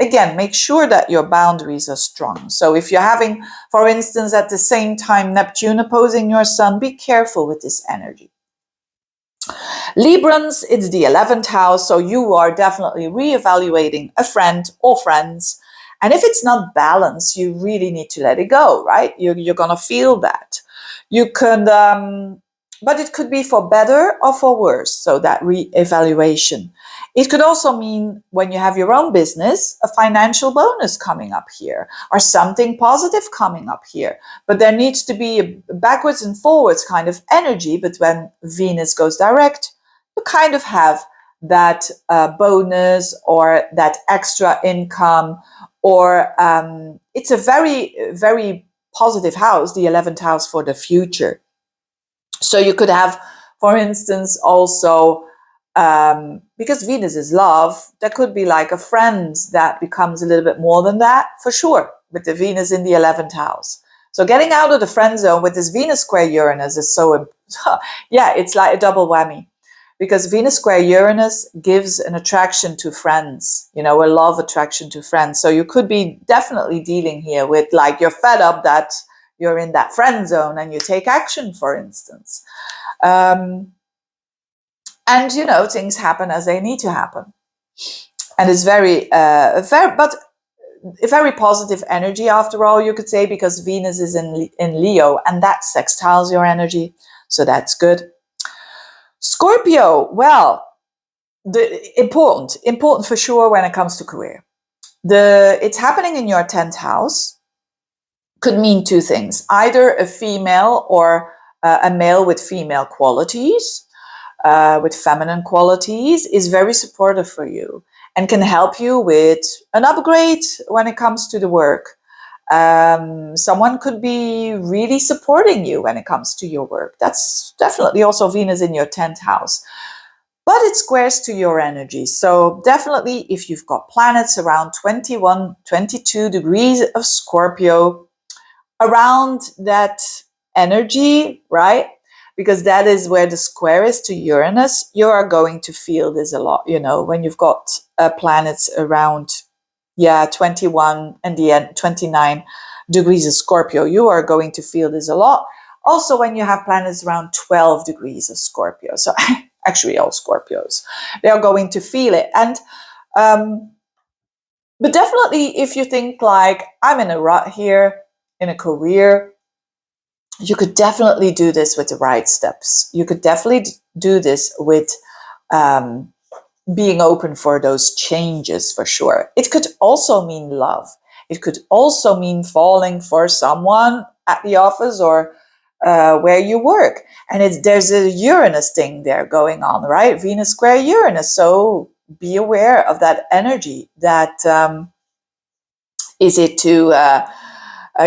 again, make sure that your boundaries are strong. So if you're having, for instance, at the same time Neptune opposing your sun, be careful with this energy. Librans, it's the 11th house, so you are definitely reevaluating a friend or friends. And if it's not balanced, you really need to let it go, right? You're going to feel that. You can, but it could be for better or for worse. So that reevaluation. It could also mean when you have your own business, a financial bonus coming up here or something positive coming up here. But there needs to be a backwards and forwards kind of energy. But when Venus goes direct, you kind of have that bonus or that extra income, or it's a very, very positive house, the 11th house for the future. So you could have, for instance, also, because Venus is love, there could be like a friend that becomes a little bit more than that, for sure, with the Venus in the 11th house. So getting out of the friend zone with this Venus square Uranus is so, yeah, it's like a double whammy. Because Venus square Uranus gives an attraction to friends, a love attraction to friends. So you could be definitely dealing here with like you're fed up that you're in that friend zone and you take action, for instance. And, things happen as they need to happen. And it's very positive energy after all, you could say, because Venus is in Leo and that sextiles your energy. So that's good. Scorpio, well, important for sure when it comes to career. It's happening in your 10th house. Could mean two things: either a female or a male with female qualities, with feminine qualities, is very supportive for you and can help you with an upgrade when it comes to the work. Someone could be really supporting you when it comes to your work. That's definitely also Venus in your 10th house. But it squares to your energy. So definitely if you've got planets around 21, 22 degrees of Scorpio, around that energy, right? Because that is where the square is to Uranus, you are going to feel this a lot, when you've got planets around 21 and the end 29 degrees of Scorpio, you are going to feel this a lot. Also, when you have planets around 12 degrees of Scorpio, so actually all Scorpios, they are going to feel it. And but definitely, if you think like I'm in a rut here in a career, you could definitely do this with the right steps. You could definitely do this with being open for those changes, for sure. It could also mean love. It could also mean falling for someone at the office or where you work. And there's a Uranus thing there going on, right? Venus square Uranus. So be aware of that energy. That is it to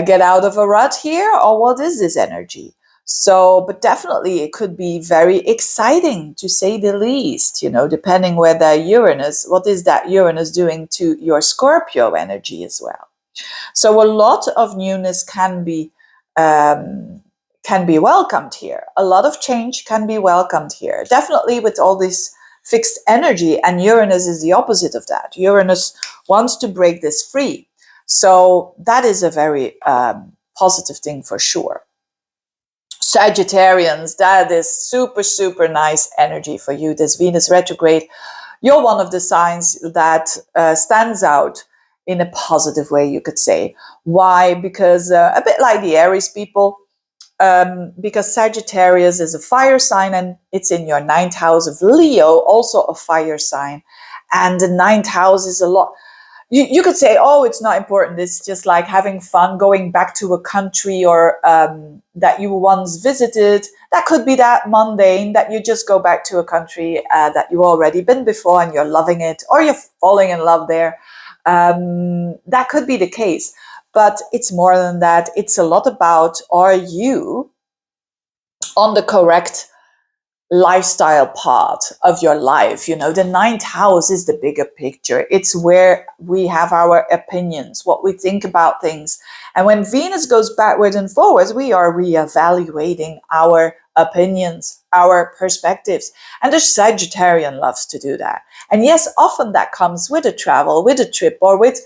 get out of a rut here, or what is this energy? So, but definitely it could be very exciting, to say the least, depending where that Uranus, what is that Uranus doing to your Scorpio energy as well. So a lot of newness can be welcomed here. A lot of change can be welcomed here. Definitely with all this fixed energy, and Uranus is the opposite of that. Uranus wants to break this free. So that is a very positive thing for sure. Sagittarians, that is super, super nice energy for you. This Venus retrograde, you're one of the signs that stands out in a positive way, you could say. Why? Because a bit like the Aries people, because Sagittarius is a fire sign and it's in your 9th house of Leo, also a fire sign. And the 9th house is a lot. You could say, oh, it's not important. It's just like having fun, going back to a country or that you once visited. That could be that mundane, that you just go back to a country that you've already been before and you're loving it, or you're falling in love there. That could be the case. But it's more than that. It's a lot about, are you on the correct lifestyle part of your life. You know, the ninth house is the bigger picture. It's where we have our opinions, what we think about things. And when Venus goes backwards and forwards, we are reevaluating our opinions, our perspectives. And the Sagittarian loves to do that. And yes, often that comes with a travel, with a trip, or with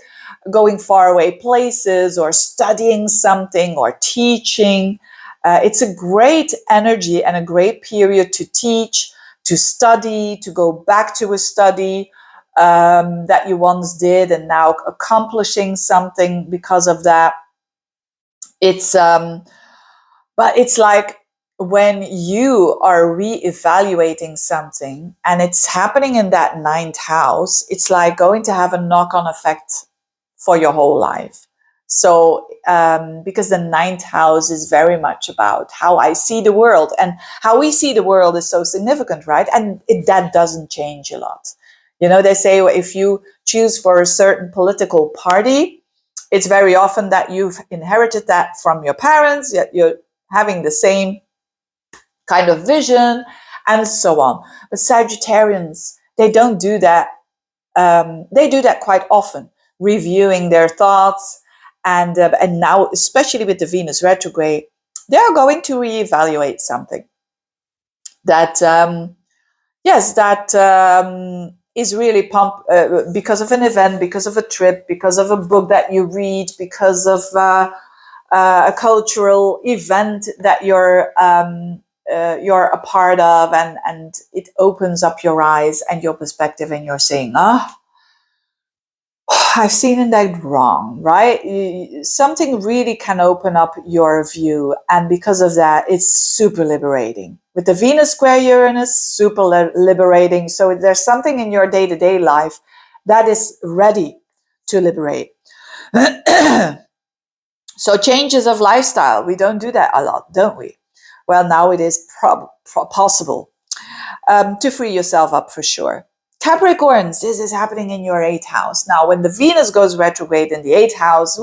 going far away places, or studying something, or teaching. It's a great energy and a great period to teach, to study, to go back to a study that you once did and now accomplishing something because of that. It's but it's like when you are reevaluating something and it's happening in that ninth house, it's like going to have a knock-on effect for your whole life. So, because the ninth house is very much about how I see the world, and how we see the world is so significant, right? And that doesn't change a lot. You know, they say if you choose for a certain political party, it's very often that you've inherited that from your parents, yet you're having the same kind of vision, and so on. But Sagittarians, they don't do that. They do that quite often, reviewing their thoughts. And now, especially with the Venus retrograde, they are going to reevaluate something that, is really because of an event, because of a trip, because of a book that you read, because of a cultural event that you're a part of, and it opens up your eyes and your perspective, and you're saying, I've seen that wrong, right? Something really can open up your view. And because of that, it's super liberating. With the Venus square Uranus, super liberating. So there's something in your day-to-day life that is ready to liberate. So changes of lifestyle, we don't do that a lot, don't we? Well, now it is possible to free yourself up for sure. Capricorns, this is happening in your 8th house. Now, when the Venus goes retrograde in the 8th house,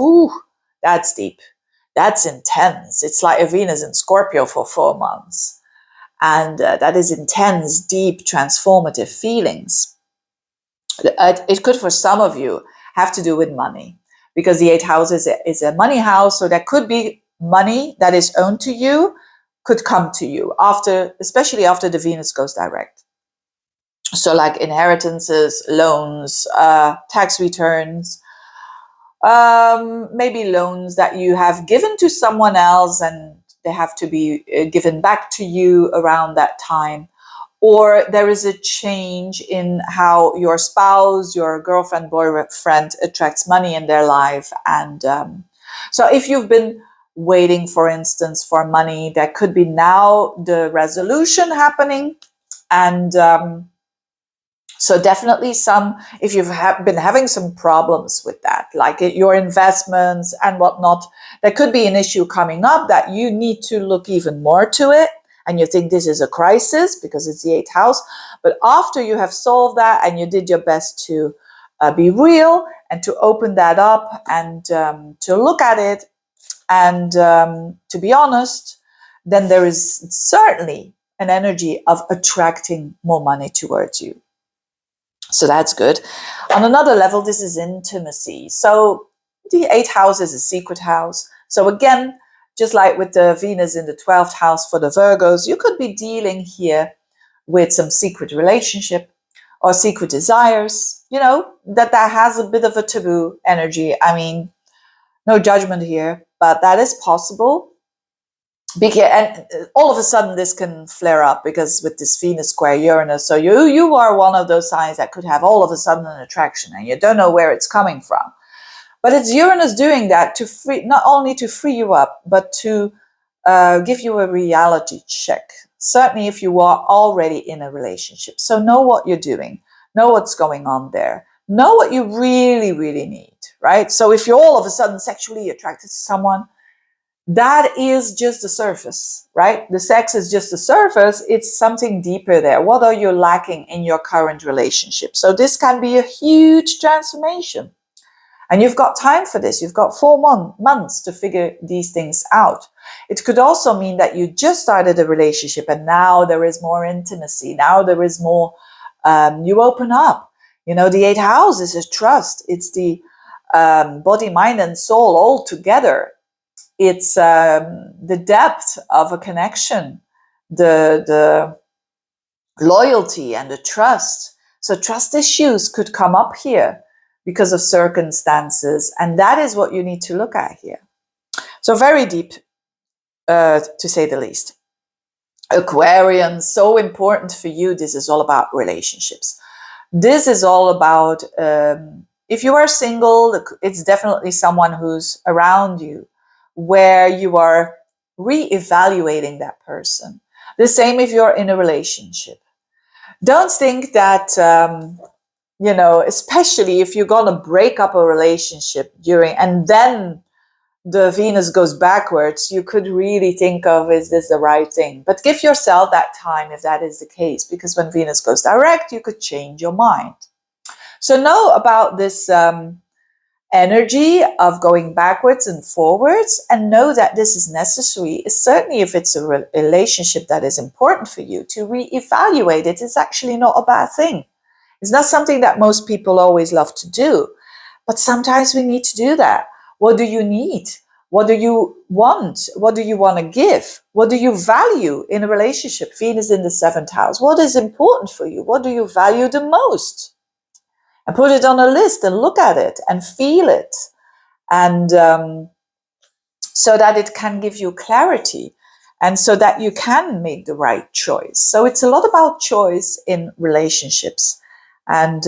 that's deep. That's intense. It's like a Venus in Scorpio for 4 months. And that is intense, deep, transformative feelings. It could, for some of you, have to do with money, because the 8th house is a money house. So that could be money that is owned to you, could come to you especially after the Venus goes direct. So like inheritances, loans, tax returns, maybe loans that you have given to someone else and they have to be given back to you around that time. Or there is a change in how your spouse, your girlfriend, boyfriend attracts money in their life. And so if you've been waiting, for instance, for money, that could be now the resolution happening. And so definitely if you've been having some problems with that, like your investments and whatnot, there could be an issue coming up that you need to look even more to it. And you think this is a crisis because it's the 8th house. But after you have solved that and you did your best to be real and to open that up and to look at it and to be honest, then there is certainly an energy of attracting more money towards you. So that's good. On another level, this is intimacy. So the 8th house is a secret house. So again, just like with the Venus in the 12th house for the Virgos, you could be dealing here with some secret relationship or secret desires, that has a bit of a taboo energy. I mean, no judgment here, but that is possible. And all of a sudden this can flare up because with this Venus square Uranus, so you are one of those signs that could have all of a sudden an attraction and you don't know where it's coming from. But it's Uranus doing that to not only to free you up, but to give you a reality check. Certainly if you are already in a relationship. So know what you're doing, know what's going on there, know what you really, really need, right? So if you're all of a sudden sexually attracted to someone, that is just the surface, right? The sex is just the surface. It's something deeper there. What are you lacking in your current relationship? So this can be a huge transformation. And you've got time for this. You've got 4 months to figure these things out. It could also mean that you just started a relationship and now there is more intimacy. Now there is more, you open up. You know, the 8th house is a trust. It's the body, mind, and soul all together. It's the depth of a connection, the loyalty and the trust. So trust issues could come up here because of circumstances. And that is what you need to look at here. So very deep, to say the least. Aquarian, so important for you. This is all about relationships. This is all about, if you are single, it's definitely someone who's around you where you are re-evaluating that person. The same if you're in a relationship. Don't think that, you know, especially if you're going to break up a relationship and then the Venus goes backwards, you could really think of, is this the right thing? But give yourself that time if that is the case, because when Venus goes direct, you could change your mind. So know about this energy of going backwards and forwards, and know that this is necessary, certainly if it's a relationship that is important for you, to reevaluate it. It's actually not a bad thing. It's not something that most people always love to do, but sometimes we need to do that. What do you need? What do you want? What do you want to give? What do you value in a relationship? Venus in the 7th house. What is important for you? What do you value the most? And put it on a list and look at it and feel it. And so that it can give you clarity and so that you can make the right choice. So it's a lot about choice in relationships. And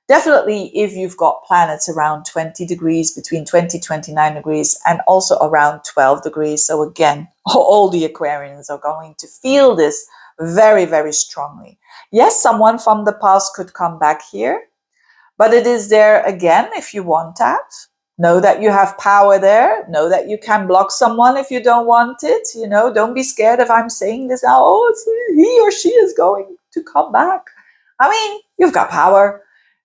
definitely if you've got planets around 20 degrees, between 20, 29 degrees, and also around 12 degrees. So again, all the Aquarians are going to feel this very, very strongly. Yes, someone from the past could come back here, but it is there again if you want that. Know that you have power there. Know that you can block someone if you don't want it. You know, don't be scared if I'm saying this now. Oh, he or she is going to come back. I mean, you've got power,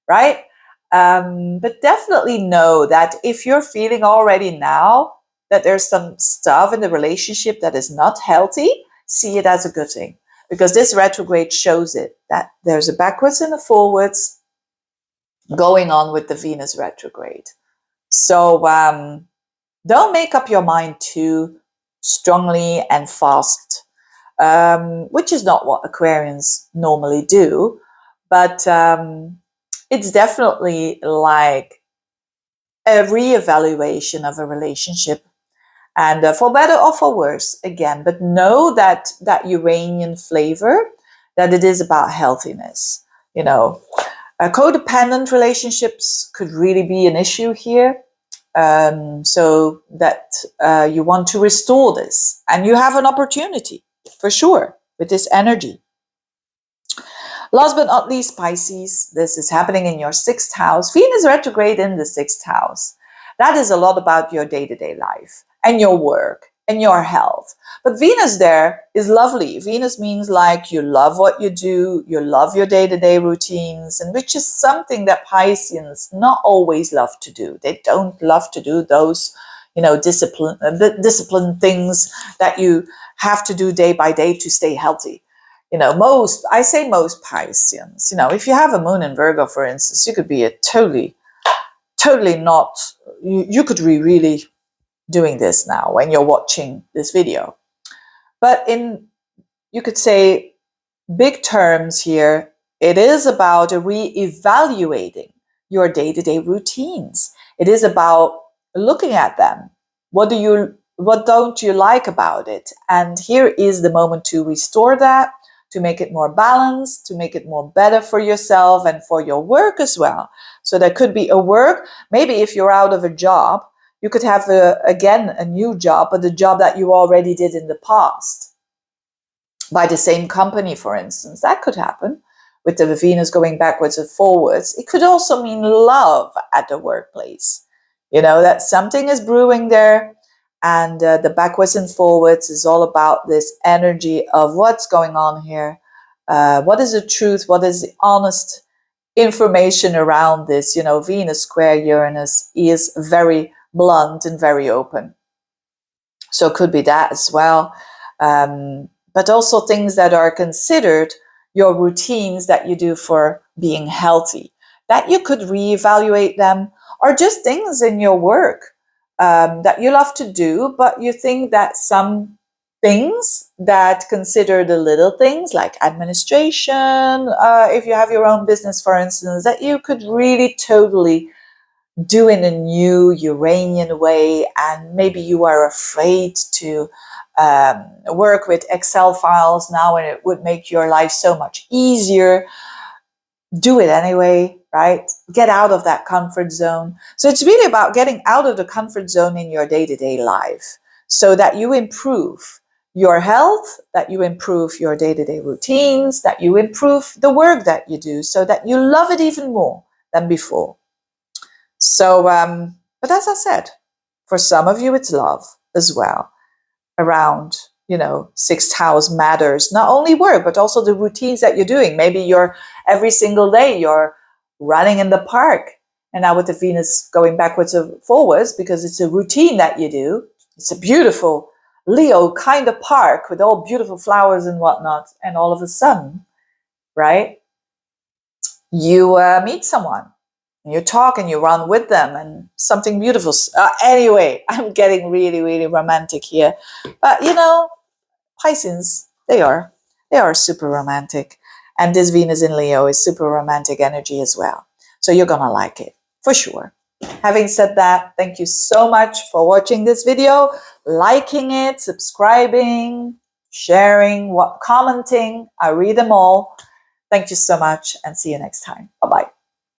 right? But definitely know that if you're feeling already now that there's some stuff in the relationship that is not healthy, see it as a good thing. Because this retrograde shows it, that there's a backwards and a forwards going on with the Venus retrograde. So don't make up your mind too strongly and fast, which is not what Aquarians normally do. But it's definitely like a reevaluation of a relationship, and for better or for worse, again. But know that Uranian flavor, that it is about healthiness. You know, codependent relationships could really be an issue here. So that you want to restore this, and you have an opportunity for sure with this energy. Last but not least, Pisces, this is happening in your 6th house. Venus retrograde in the 6th house. That is a lot about your day-to-day life and your work and your health. But Venus there is lovely. Venus means like you love what you do, you love your day-to-day routines, and which is something that Pisceans not always love to do. They don't love to do those, you know, discipline things that you have to do day by day to stay healthy. You know, most Pisceans, you know, if you have a moon in Virgo, for instance, you could be a totally not, you could be really doing this now when you're watching this video. But you could say big terms here, it is about re-evaluating your day-to-day routines. It is about looking at them. What don't you like about it? And here is the moment to restore that, to make it more balanced, to make it more better for yourself and for your work as well. So there could be a work, maybe if you're out of a job, you could have a new job, but the job that you already did in the past by the same company, for instance. That could happen with the Venus going backwards and forwards. It could also mean love at the workplace. You know, that something is brewing there. And the backwards and forwards is all about this energy of what's going on here. What is the truth? What is the honest information around this. You know, Venus square Uranus is very blunt and very open. So it could be that as well. But also things that are considered your routines that you do for being healthy, that you could reevaluate them, or just things in your work that you love to do, but you think that some things that consider the little things like administration, if you have your own business, for instance, that you could really totally do in a new Uranian way, and maybe you are afraid to work with Excel files now and it would make your life so much easier. Do it anyway, right? Get out of that comfort zone. So it's really about getting out of the comfort zone in your day-to-day life so that you improve your health, that you improve your day-to-day routines, that you improve the work that you do so that you love it even more than before. So, but as I said, for some of you, it's love as well around, you know, sixth house matters, not only work, but also the routines that you're doing. Maybe you're every single day, you're running in the park. And now with the Venus going backwards and forwards, because it's a routine that you do. It's a beautiful Leo kind of park with all beautiful flowers and whatnot. And all of a sudden, right, you meet someone. And you talk and you run with them and something beautiful. Anyway, I'm getting really, really romantic here. But, you know, Pisces, they are super romantic. And this Venus in Leo is super romantic energy as well. So you're going to like it for sure. Having said that, thank you so much for watching this video, liking it, subscribing, sharing, commenting. I read them all. Thank you so much and see you next time. Bye-bye.